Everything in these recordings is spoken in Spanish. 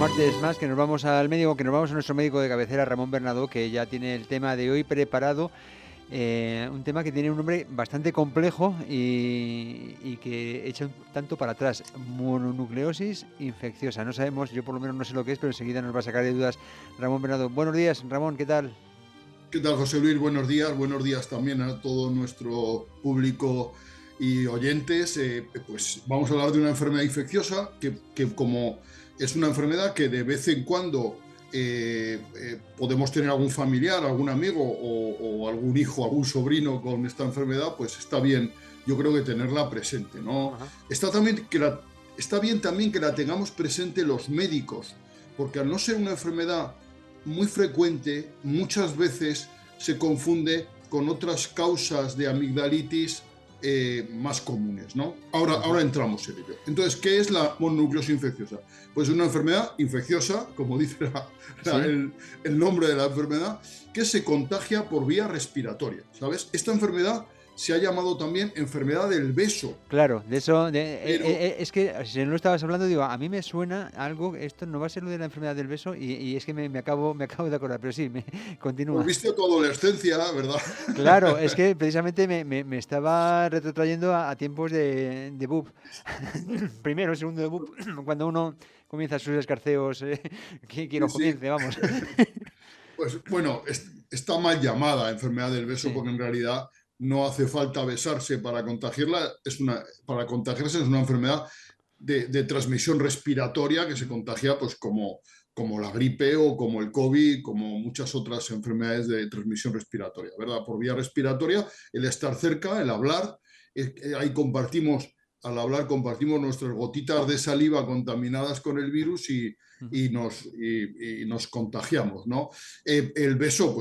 martes más que nos vamos al médico, que nos vamos a nuestro médico de cabecera, Ramón Bernadó, que ya tiene el tema de hoy preparado. Un tema que tiene un nombre bastante complejo y que echa un tanto para atrás. Mononucleosis infecciosa. No sabemos, yo por lo menos no sé lo que es, pero enseguida nos va a sacar de dudas Ramón Bernadó. Buenos días, Ramón, ¿qué tal? ¿Qué tal, José Luis? Buenos días también a todo nuestro público y oyentes. Pues vamos a hablar de una enfermedad infecciosa que como es una enfermedad que de vez en cuando podemos tener algún familiar, algún amigo o algún hijo, algún sobrino con esta enfermedad, pues está bien, yo creo que tenerla presente, ¿no? Ajá. Está bien también que la tengamos presente los médicos, porque al no ser una enfermedad muy frecuente, muchas veces se confunde con otras causas de amigdalitis más comunes, ¿no? Ahora entramos en ello. Entonces, ¿qué es la mononucleosis infecciosa? Pues una enfermedad infecciosa, como dice Sí, el nombre de la enfermedad, que se contagia por vía respiratoria, ¿sabes? Esta enfermedad se ha llamado también enfermedad del beso, claro, de eso, pero es que si no lo estabas hablando, digo, a mí me suena algo, esto no va a ser lo de la enfermedad del beso, y es que me acabo de acordar, pero sí, continúa. volviste a tu adolescencia, ¿verdad? Claro, es que precisamente me estaba retrotrayendo a tiempos de BUP. Primero, segundo de BUP, cuando uno comienza sus escarceos, que Sí, los sí. comience, vamos. Pues bueno, está mal llamada enfermedad del beso Sí. porque en realidad no hace falta besarse para contagiarla. Para contagiarse es una enfermedad de transmisión respiratoria que se Ujú. contagia pues como la gripe o como el COVID, como muchas otras enfermedades de transmisión respiratoria, ¿verdad? Por vía respiratoria, el estar cerca, el hablar, ahí al hablar compartimos nuestras gotitas de saliva contaminadas con el virus Ujú. y nos contagiamos, ¿no? Pues el beso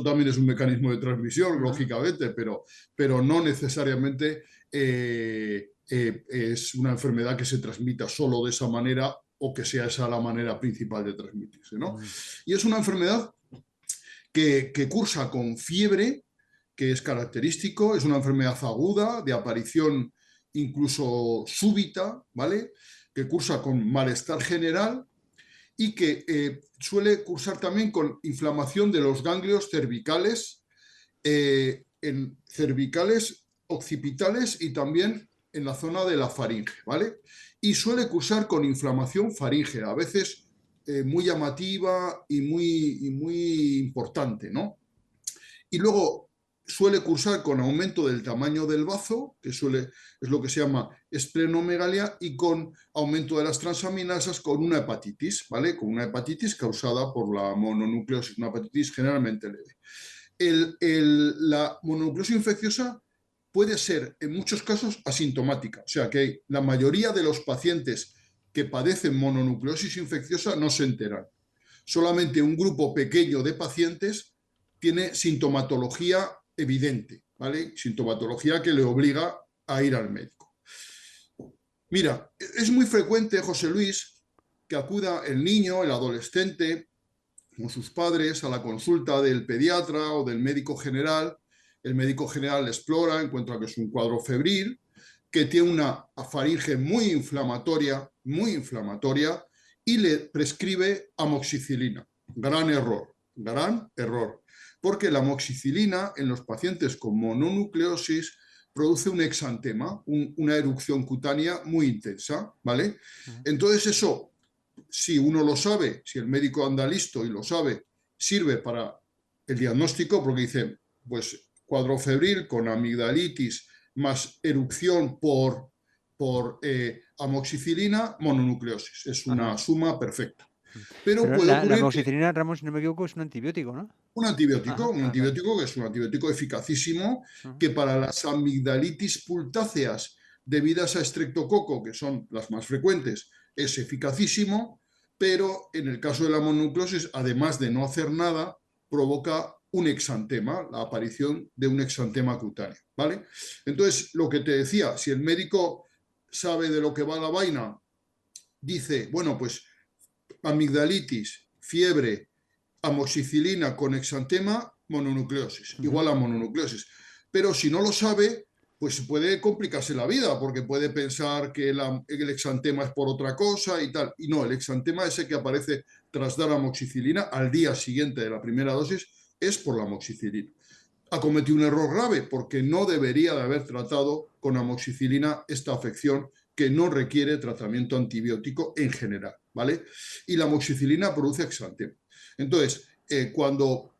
también es un mecanismo de transmisión, Ajá. lógicamente, pero no necesariamente es una enfermedad que se transmita solo de esa manera o que sea esa la manera principal de transmitirse, ¿no? Ujú. Y es una enfermedad que cursa con fiebre, que es característico, es una enfermedad aguda, de aparición incluso súbita, ¿vale? Que cursa con malestar general y que suele cursar también con inflamación de los ganglios cervicales, en cervicales occipitales y también en la zona de la faringe, ¿vale? Y suele cursar con inflamación faríngea, a veces muy llamativa y muy importante, ¿no? Y luego suele cursar con aumento del tamaño del bazo, es lo que se llama esplenomegalia, y con aumento de las transaminasas con una hepatitis, ¿vale? Con una hepatitis causada por la mononucleosis, una hepatitis generalmente leve. La mononucleosis infecciosa puede ser en muchos casos asintomática, o sea que la mayoría de los pacientes que padecen mononucleosis infecciosa no se enteran. Solamente un grupo pequeño de pacientes tiene sintomatología evidente, ¿vale? Sintomatología que le obliga a ir al médico. Mira, es muy frecuente, José Luis, que acuda el niño, el adolescente, con sus padres a la consulta del pediatra o del médico general. El médico general explora, encuentra que es un cuadro febril, que tiene una faringe muy inflamatoria, y le prescribe amoxicilina. Gran error, porque la amoxicilina en los pacientes con mononucleosis produce un exantema, una erupción cutánea muy intensa, ¿vale? Ujú. Entonces eso, si uno lo sabe, si el médico anda listo y lo sabe, sirve para el diagnóstico porque dice, pues cuadro febril con amigdalitis más erupción por amoxicilina, mononucleosis. Es una Ajá. suma perfecta. Pero Pero puede la ocurrir que amoxicilina, Ramos, si no me equivoco, es un antibiótico, ¿no? Ajá, un vale. antibiótico que es un antibiótico eficacísimo, Ajá. que para las amigdalitis pultáceas debidas a estreptococo, que son las más frecuentes, es eficacísimo, pero en el caso de la mononucleosis, además de no hacer nada, provoca un exantema, la aparición de un exantema cutáneo, ¿vale? Entonces, lo que te decía, si el médico sabe de lo que va la vaina, dice, bueno, pues amigdalitis, fiebre, amoxicilina con exantema, mononucleosis, Ujú. igual a mononucleosis. Pero si no lo sabe, pues puede complicarse la vida, porque puede pensar que el exantema es por otra cosa y tal. Y no, el exantema ese que aparece tras dar amoxicilina al día siguiente de la primera dosis es por la amoxicilina. Ha cometido un error grave porque no debería de haber tratado con amoxicilina esta afección que no requiere tratamiento antibiótico en general, ¿vale? Y la amoxicilina produce exantema. Entonces, esto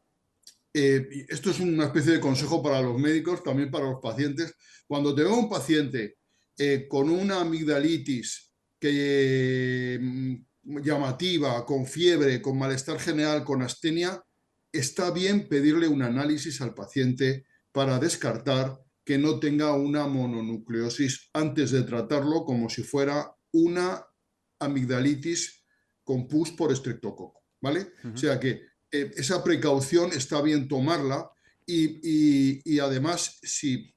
es una especie de consejo para los médicos, también para los pacientes. Cuando te veo un paciente con una amigdalitis llamativa, con fiebre, con malestar general, con astenia, está bien pedirle un análisis al paciente para descartar que no tenga una mononucleosis antes de tratarlo como si fuera una amigdalitis con pus por estreptococo, ¿vale? O sea que esa precaución está bien tomarla y además si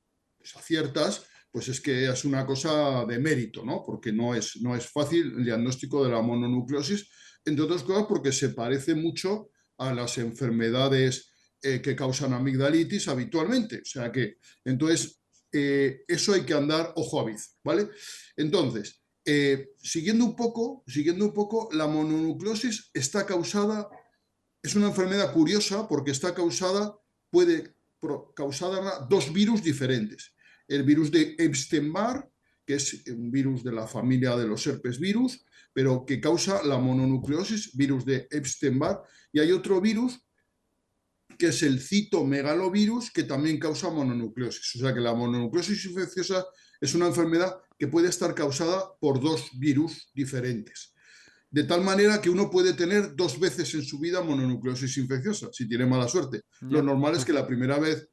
aciertas, pues es que es una cosa de mérito, ¿no? Porque no es fácil el diagnóstico de la mononucleosis, entre otras cosas porque se parece mucho a las enfermedades que causan amigdalitis habitualmente. O sea que, entonces, eso hay que andar ojo a viz, ¿vale? Entonces, siguiendo un poco, la mononucleosis está causada, es una enfermedad curiosa porque está causada, puede causar dos virus diferentes. El virus de Epstein-Barr, que es un virus de la familia de los herpes virus, pero que causa la mononucleosis, virus de Epstein-Barr, y hay otro virus que es el citomegalovirus, que también causa mononucleosis. O sea que la mononucleosis infecciosa es una enfermedad que puede estar causada por dos virus diferentes. De tal manera que uno puede tener dos veces en su vida mononucleosis infecciosa, si tiene mala suerte. Lo normal es que la primera vez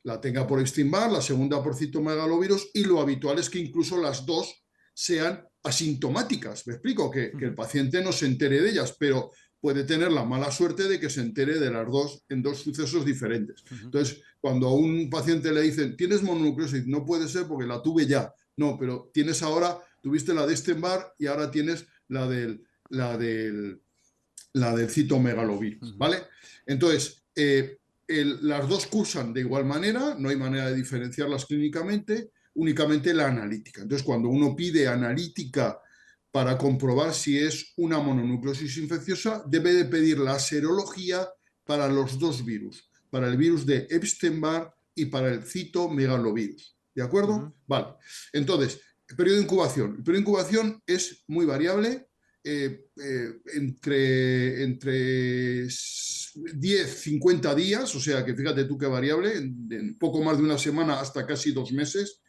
la tenga por Epstein-Barr, la segunda por citomegalovirus, y lo habitual es que incluso las dos sean asintomáticas. Me explico, que el paciente no se entere de ellas, pero puede tener la mala suerte de que se entere de las dos en dos sucesos diferentes. Entonces, cuando a un paciente le dicen, ¿tienes mononucleosis? No puede ser porque la tuve ya. No, pero tienes ahora, tuviste la de Epstein-Barr y ahora tienes la del citomegalovirus, ¿vale? Entonces, las dos cursan de igual manera, no hay manera de diferenciarlas clínicamente, únicamente la analítica. Entonces, cuando uno pide analítica para comprobar si es una mononucleosis infecciosa, debe de pedir la serología para los dos virus, para el virus de Epstein-Barr y para el citomegalovirus. ¿De acuerdo? Vale. Entonces, el periodo de incubación. El periodo de incubación es muy variable, entre 10-50 días, o sea que fíjate tú qué variable, en poco más de una semana hasta casi 2 meses.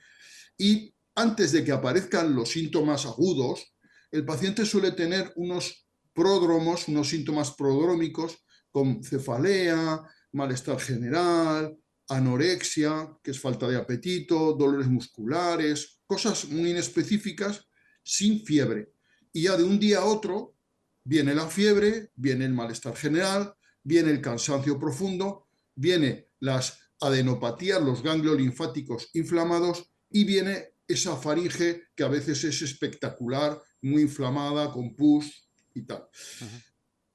Y antes de que aparezcan los síntomas agudos, el paciente suele tener unos pródromos, unos síntomas prodrómicos con cefalea, malestar general, anorexia, que es falta de apetito, dolores musculares, cosas muy inespecíficas sin fiebre. Y ya de un día a otro viene la fiebre, viene el malestar general, viene el cansancio profundo, viene las adenopatías, los ganglios linfáticos inflamados y viene esa faringe que a veces es espectacular, muy inflamada, con pus y tal.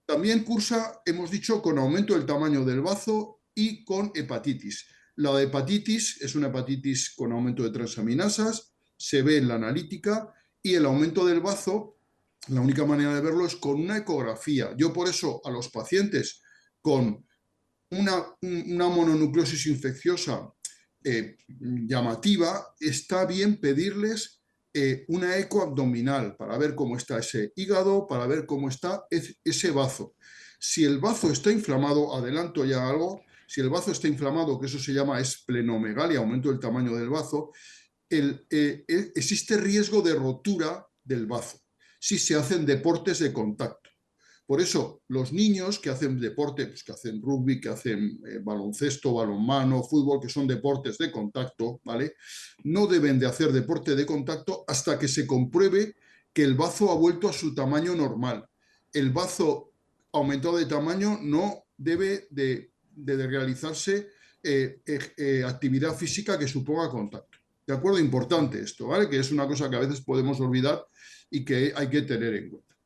También cursa, hemos dicho, con aumento del tamaño del bazo y con hepatitis. La hepatitis es una hepatitis con aumento de transaminasas, se ve en la analítica, y el aumento del bazo, la única manera de verlo es con una ecografía. Yo por eso a los pacientes con una mononucleosis infecciosa llamativa, está bien pedirles una eco abdominal para ver cómo está ese hígado, para ver cómo está ese bazo. Si el bazo está inflamado, adelanto ya algo, si el bazo está inflamado, que eso se llama esplenomegalia, aumento del tamaño del bazo, existe riesgo de rotura del bazo si se hacen deportes de contacto. Por eso, los niños que hacen deporte, pues que hacen rugby, que hacen baloncesto, balonmano, fútbol, que son deportes de contacto, ¿vale? No deben de hacer deporte de contacto hasta que se compruebe que el bazo ha vuelto a su tamaño normal. El bazo aumentado de tamaño no debe de realizarse actividad física que suponga contacto. ¿De acuerdo? Importante esto, ¿vale? Que es una cosa que a veces podemos olvidar y que hay que tener en cuenta.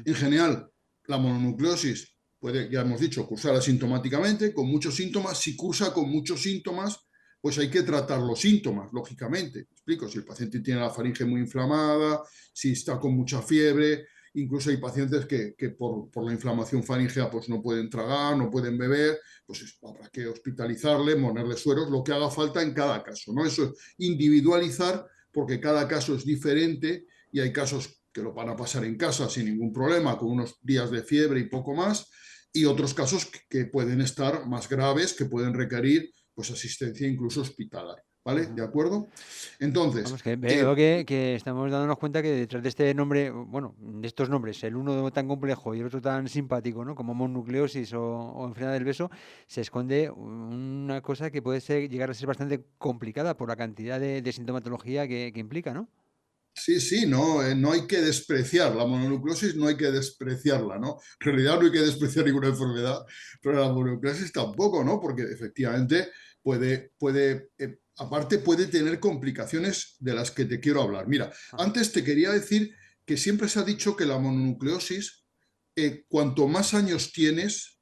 En general, la mononucleosis puede, ya hemos dicho, cursar asintomáticamente, con muchos síntomas. Si cursa con muchos síntomas, pues hay que tratar los síntomas, lógicamente. ¿Me explico? Si el paciente tiene la faringe muy inflamada, si está con mucha fiebre, incluso hay pacientes que por la inflamación faríngea pues no pueden tragar, no pueden beber, pues habrá que hospitalizarle, ponerle sueros, lo que haga falta en cada caso, ¿no? Eso es individualizar, porque cada caso es diferente y hay casos que lo van a pasar en casa sin ningún problema, con unos días de fiebre y poco más, y otros casos que pueden estar más graves, que pueden requerir pues asistencia incluso hospitalaria, ¿vale? ¿De Ujú. acuerdo? Entonces, Vamos, que veo que estamos dándonos cuenta que detrás de este nombre, bueno, de estos nombres, el uno tan complejo y el otro tan simpático, ¿no? Como mononucleosis o enfermedad del beso, se esconde una cosa que puede ser, llegar a ser bastante complicada por la cantidad de sintomatología que implica, ¿no? sí, sí, no, no hay que despreciar la mononucleosis, no hay que despreciarla, ¿no? En realidad no hay que despreciar ninguna enfermedad, pero la mononucleosis tampoco, ¿no? Porque efectivamente aparte puede tener complicaciones de las que te quiero hablar. Mira, Ajá. antes te quería decir que siempre se ha dicho que la mononucleosis, cuanto más años tienes,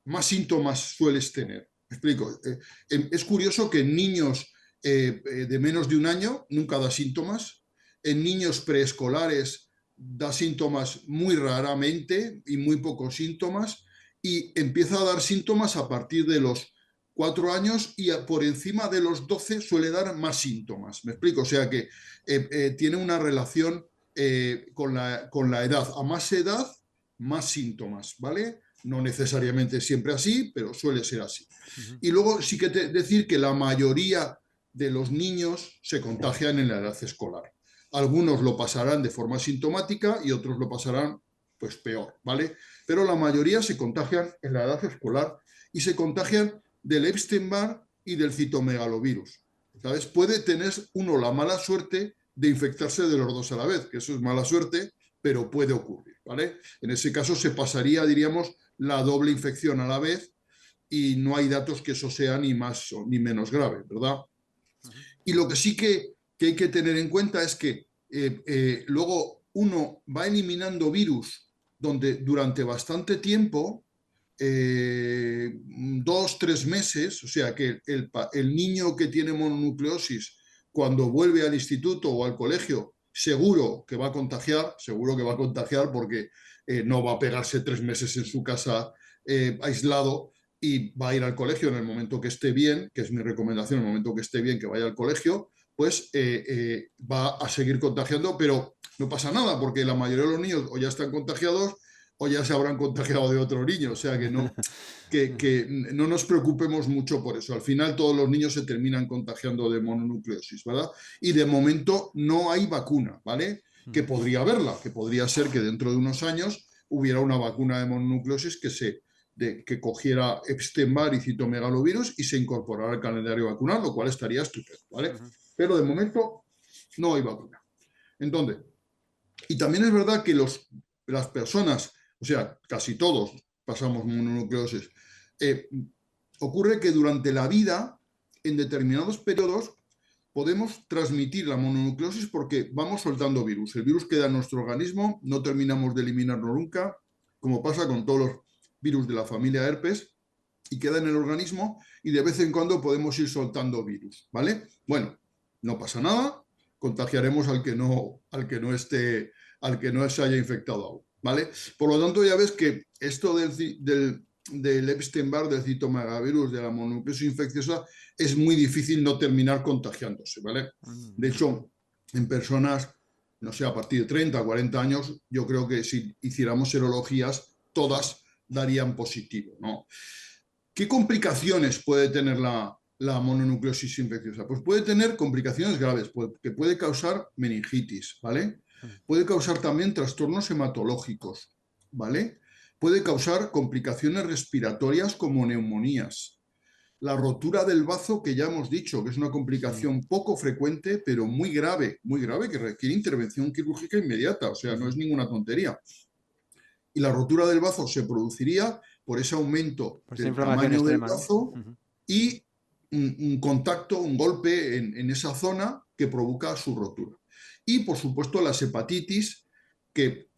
más síntomas sueles tener. Me explico. Es curioso que en niños de menos de un año nunca da síntomas, en niños preescolares da síntomas muy raramente y muy pocos síntomas, y empieza a dar síntomas a partir de los 4 años, y por encima de los 12 suele dar más síntomas. ¿Me explico? O sea que tiene una relación con la edad. A más edad, más síntomas, ¿vale? No necesariamente siempre así, pero suele ser así. Ujú. Y luego sí que decir que la mayoría de los niños se contagian en la edad escolar. Algunos lo pasarán de forma sintomática y otros lo pasarán pues peor, ¿vale? Pero la mayoría se contagian en la edad escolar y se contagian del Epstein-Barr y del citomegalovirus. ¿Sabes? Puede tener uno la mala suerte de infectarse de los dos a la vez, que eso es mala suerte, pero puede ocurrir, ¿vale? En ese caso se pasaría, diríamos, la doble infección a la vez, y no hay datos que eso sea ni más ni menos grave, ¿verdad? Ujú. Y lo que sí que hay que tener en cuenta es que luego uno va eliminando virus donde durante bastante tiempo, 2, 3 meses, o sea que el niño que tiene mononucleosis, cuando vuelve al instituto o al colegio, seguro que va a contagiar porque no va a pegarse 3 meses en su casa aislado, y va a ir al colegio en el momento que esté bien, que es mi recomendación, en el momento que esté bien que vaya al colegio, pues va a seguir contagiando, pero no pasa nada porque la mayoría de los niños o ya están contagiados o ya se habrán contagiado de otro niño, o sea que no nos preocupemos mucho por eso. Al final todos los niños se terminan contagiando de mononucleosis, ¿verdad? Y de momento no hay vacuna, ¿vale? Que Ujú. podría haberla, que podría ser que dentro de unos años hubiera una vacuna de mononucleosis que cogiera Epstein-Barr y citomegalovirus y se incorporara al calendario vacunal, lo cual estaría estupendo, ¿vale? Ujú. Pero de momento no hay vacuna. Entonces, y también es verdad que las personas, o sea, casi todos pasamos mononucleosis, eh, ocurre que durante la vida, en determinados periodos, podemos transmitir la mononucleosis porque vamos soltando virus. El virus queda en nuestro organismo, no terminamos de eliminarlo nunca, como pasa con todos los virus de la familia herpes, y queda en el organismo, y de vez en cuando podemos ir soltando virus, ¿vale? Bueno, no pasa nada, contagiaremos al que no se haya infectado aún, ¿vale? Por lo tanto, ya ves que esto del Epstein-Barr, del citomegalovirus, de la mononucleosis infecciosa, es muy difícil no terminar contagiándose, ¿vale? De Ujú. hecho, en personas, no sé, a partir de 30, 40 años, yo creo que si hiciéramos serologías, todas darían positivo, ¿no? ¿Qué complicaciones puede tener la mononucleosis infecciosa? Pues puede tener complicaciones graves, que puede causar meningitis, ¿vale? Ujú. Puede causar también trastornos hematológicos, ¿vale? Puede causar complicaciones respiratorias como neumonías. La rotura del bazo, que ya hemos dicho, que es una Sí. complicación poco frecuente, pero muy grave, que requiere intervención quirúrgica inmediata, o sea, no es Ujú. ninguna tontería. Y la rotura del bazo se produciría por ese aumento Por esa del inflamación tamaño del extrema, ¿no? bazo Ujú. y un contacto, un golpe en esa zona que provoca su rotura. Y por supuesto las hepatitis, que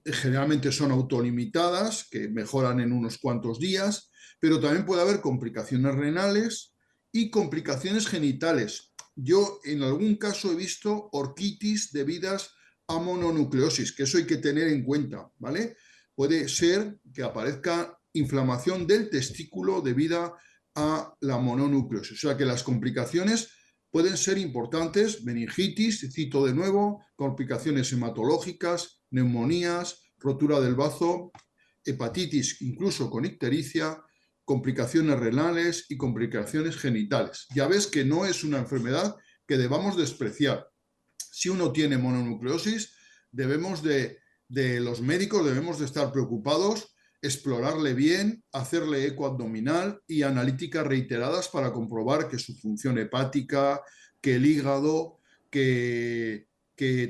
generalmente son autolimitadas, que mejoran en unos cuantos días, pero también puede haber complicaciones renales y complicaciones genitales. Yo en algún caso he visto orquitis debidas a mononucleosis, que eso hay que tener en cuenta, ¿vale? Puede ser que aparezca inflamación del testículo debida a la mononucleosis. O sea que las complicaciones pueden ser importantes: meningitis, cito de nuevo, complicaciones hematológicas, neumonías, rotura del bazo, hepatitis incluso con ictericia, complicaciones renales y complicaciones genitales. Ya ves que no es una enfermedad que debamos despreciar. Si uno tiene mononucleosis, los médicos debemos de estar preocupados, explorarle bien, hacerle eco abdominal y analíticas reiteradas para comprobar que su función hepática, que el hígado, que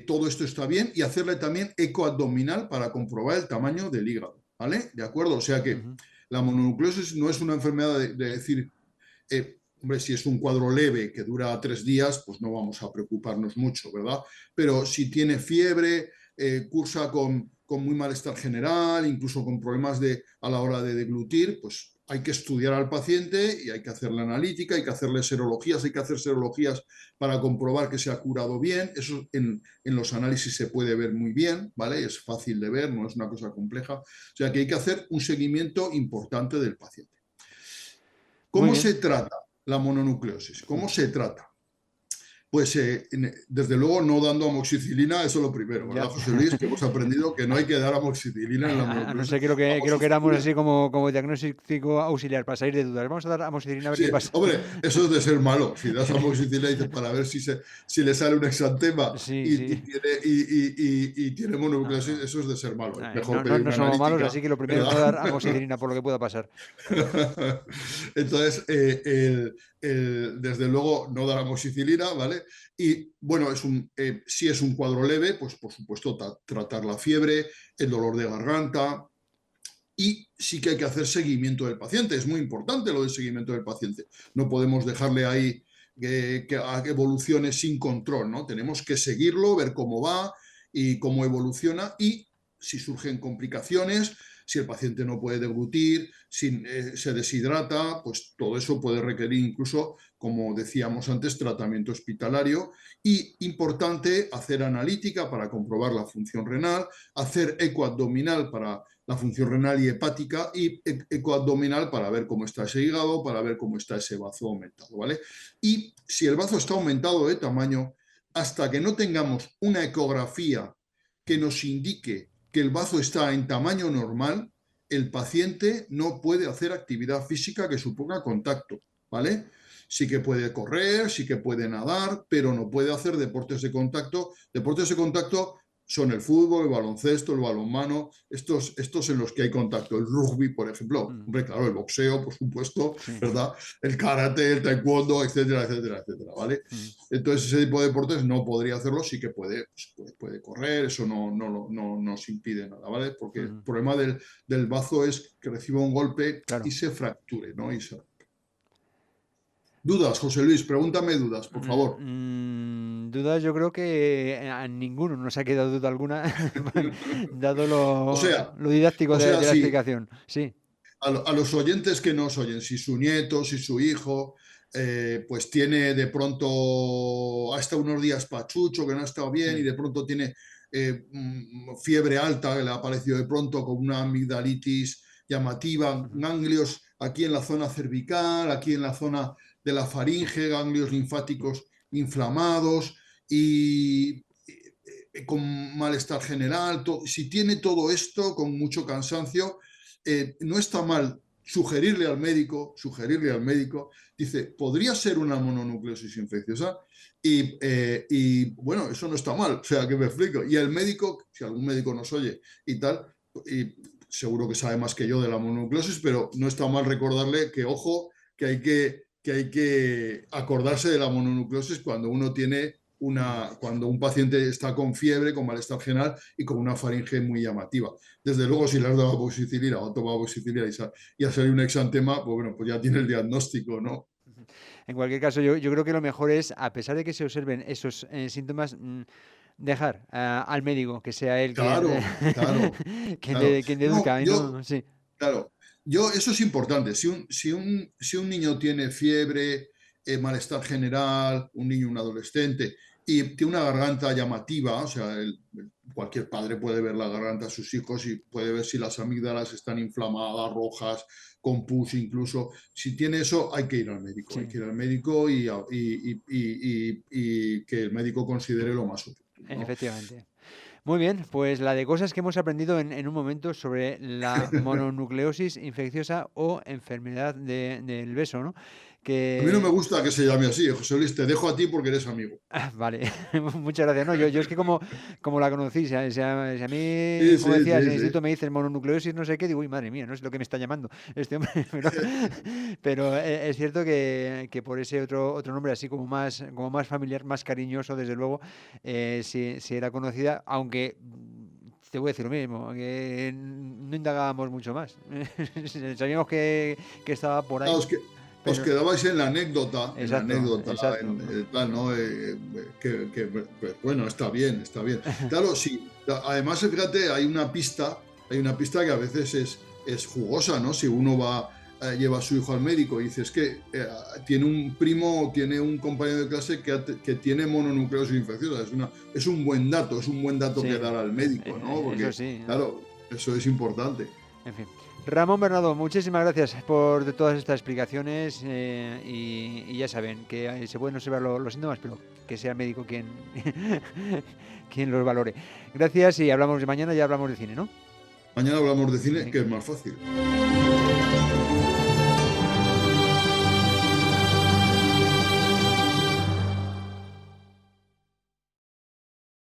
todo esto está bien, y hacerle también eco abdominal para comprobar el tamaño del hígado, ¿vale? ¿De acuerdo? O sea que la mononucleosis no es una enfermedad de decir, hombre, si es un cuadro leve que dura 3 días, pues no vamos a preocuparnos mucho, ¿verdad? Pero si tiene fiebre, cursa con muy malestar general, incluso con problemas a la hora de deglutir, pues hay que estudiar al paciente y hay que hacerle analítica, hay que hacerle serologías, hay que hacer serologías para comprobar que se ha curado bien. Eso en los análisis se puede ver muy bien, ¿vale? Es fácil de ver, no es una cosa compleja. O sea que hay que hacer un seguimiento importante del paciente. Muy ¿Cómo bien. se trata la mononucleosis? ¿Cómo se trata? Pues desde luego no dando amoxicilina, eso es lo primero, ¿verdad, Ya. José Luis? Que hemos aprendido que no hay que dar amoxicilina en la A no mononucleosis. ser que lo queramos Amoxicilina, así como diagnóstico auxiliar, para salir de dudas. Vamos a dar amoxicilina a ver sí, qué pasa. hombre, eso es de ser malo. Si das amoxicilina dices para ver si le sale un exantema Sí, y sí. tiene No, mononucleosis, no. eso es de ser malo. Es Ay, mejor no, no, pedir no una somos malos, analítica, así que lo primero es no ¿verdad? dar amoxicilina por lo que pueda pasar. Entonces, desde luego, no dar amoxicilina, ¿vale? Y bueno, si es un cuadro leve, pues por supuesto tratar la fiebre, el dolor de garganta, y sí que hay que hacer seguimiento del paciente. Es muy importante lo del seguimiento del paciente. No podemos dejarle ahí que evolucione sin control, ¿no? Tenemos que seguirlo, ver cómo va y cómo evoluciona, y si surgen complicaciones, si el paciente no puede deglutir, si se deshidrata, pues todo eso puede requerir incluso, como decíamos antes, tratamiento hospitalario. Y importante hacer analítica para comprobar la función renal, hacer eco abdominal para la función renal y hepática, y ecoabdominal para ver cómo está ese hígado, para ver cómo está ese bazo aumentado, ¿vale? Y si el bazo está aumentado de tamaño, hasta que no tengamos una ecografía que nos indique que el bazo está en tamaño normal, el paciente no puede hacer actividad física que suponga contacto, ¿vale? Sí que puede correr, sí que puede nadar, pero no puede hacer deportes de contacto. Deportes de contacto son el fútbol, el baloncesto, el balonmano, estos en los que hay contacto. El rugby, por ejemplo, Mm, hombre, claro, el boxeo, por supuesto, sí. ¿verdad? El karate, el taekwondo, etcétera, etcétera, etcétera, ¿vale? Mm, Entonces, ese tipo de deportes no podría hacerlo, sí que puede correr, eso no nos impide nada, ¿vale? Porque el mm, problema del bazo es que reciba un golpe y claro. se fracture, ¿no? Dudas, José Luis, pregúntame dudas, por favor. Dudas, yo creo que a ninguno nos ha quedado duda alguna, dado O sea, lo didáctico o sea, de la sí, explicación. Sí. a los oyentes que nos oyen, si su nieto, si su hijo, pues tiene de pronto, ha estado unos días pachucho, que no ha estado bien, y Mm, de pronto tiene fiebre alta, que le ha aparecido de pronto con una amigdalitis llamativa, ujú, ganglios aquí en la zona cervical, aquí en la zona de la faringe, ganglios linfáticos inflamados y con malestar general. Si tiene todo esto con mucho cansancio, no está mal sugerirle al médico, dice, podría ser una mononucleosis infecciosa, bueno, eso no está mal, o sea, que me explico. Y el médico, si algún médico nos oye y tal, y seguro que sabe más que yo de la mononucleosis, pero no está mal recordarle que, ojo, que hay que acordarse de la mononucleosis cuando uno tiene ujú. cuando un paciente está con fiebre, con malestar general y con una faringe muy llamativa. Desde luego, si le has dado amoxicilina o ha tomado amoxicilina y ha salido un exantema, pues bueno, pues ya tiene el diagnóstico, ¿no? En cualquier caso, yo creo que lo mejor es, a pesar de que se observen esos síntomas, dejar al médico que sea él quien, Claro, claro, claro. quien No, deduzca. Y no, sí. claro, eso es importante. Si un niño tiene fiebre, malestar general, un niño, un adolescente, y tiene una garganta llamativa, o sea, cualquier padre puede ver la garganta de sus hijos y puede ver si las amígdalas están inflamadas, rojas, con pus incluso. Si tiene eso, hay que ir al médico. Sí, Hay que ir al médico y que el médico considere lo más oportuno, ¿no? efectivamente. Muy bien, pues la de cosas que hemos aprendido en un momento sobre la mononucleosis infecciosa o enfermedad del beso, ¿no? A mí no me Que gusta que se llame así, José Luis, te dejo a ti porque eres amigo. vale, muchas gracias. No, yo es que como la conocí, si a mí, Sí, como sí, decías, en sí, el sí. instituto me dicen mononucleosis, no sé qué, digo, uy, madre mía, no es lo que me está llamando este hombre. Pero es cierto que por ese otro nombre, así como más familiar, más cariñoso, desde luego, sí era conocida, aunque te voy a decir lo mismo, que no indagábamos mucho más. Sabíamos que estaba por Ah, ahí, os pero quedabais en la exacto, anécdota, exacto. tal, ¿no? Pues, bueno, está bien, está bien. Claro, sí. Además, fíjate, hay una pista que a veces es jugosa, ¿no? Si uno lleva a su hijo al médico y dice, es que tiene un primo, tiene un compañero de clase que tiene mononucleosis infecciosa. Es un buen dato que Sí, dar al médico, ¿no? eso Porque, sí. claro, eso es importante. En fin. Ramón Bernardo, muchísimas gracias por todas estas explicaciones y ya saben que se pueden observar los síntomas, pero que sea el médico quien, quien los valore. Gracias y hablamos de mañana, ya hablamos de cine, ¿no? Mañana hablamos de cine, que Venga. es más fácil.